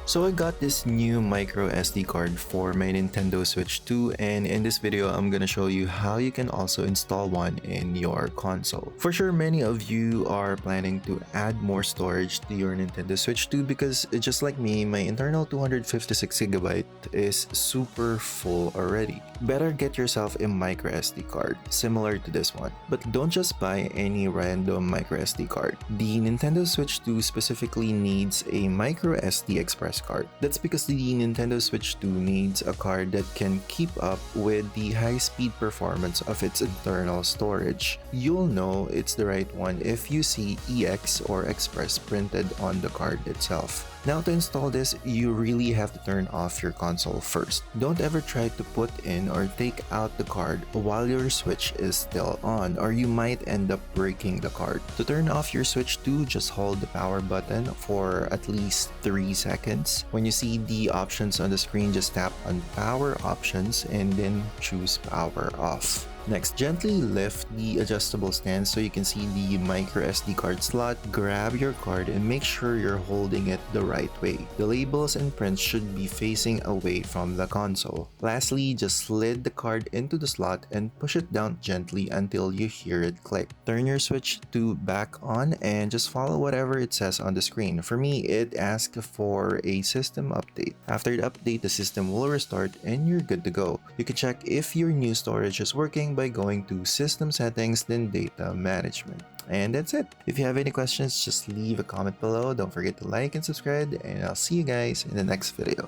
So I got this new micro SD card for my Nintendo Switch 2, and in this video I'm gonna show you how you can also install one in your console. For sure many of you are planning to add more storage to your Nintendo Switch 2 because just like me, my internal 256GB is super full already. Better get yourself a micro SD card similar to this one, but don't just buy any random micro SD card. The Nintendo Switch 2 specifically needs a micro SD express card. That's because the Nintendo Switch 2 needs a card that can keep up with the high-speed performance of its internal storage. You'll know it's the right one if you see EX or Express printed on the card itself. Now to install this, you really have to turn off your console first. Don't ever try to put in or take out the card while your Switch is still on, or you might end up breaking the card. To turn off your Switch 2, just hold the power button for at least 3 seconds. When you see the options on the screen, just tap on power options and then choose power off. Next, gently lift the adjustable stand so you can see the micro SD card slot. Grab your card and make sure you're holding it the right way. The labels and prints should be facing away from the console. Lastly, just slid the card into the slot and push it down gently until you hear it click. Turn your Switch 2 back on and just follow whatever it says on the screen. For me, it asked for a system update. After the update, the system will restart and you're good to go. You can check if your new storage is working by going to System Settings, then Data Management. And that's it. If you have any questions, just leave a comment below. Don't forget to like and subscribe, and I'll see you guys in the next video.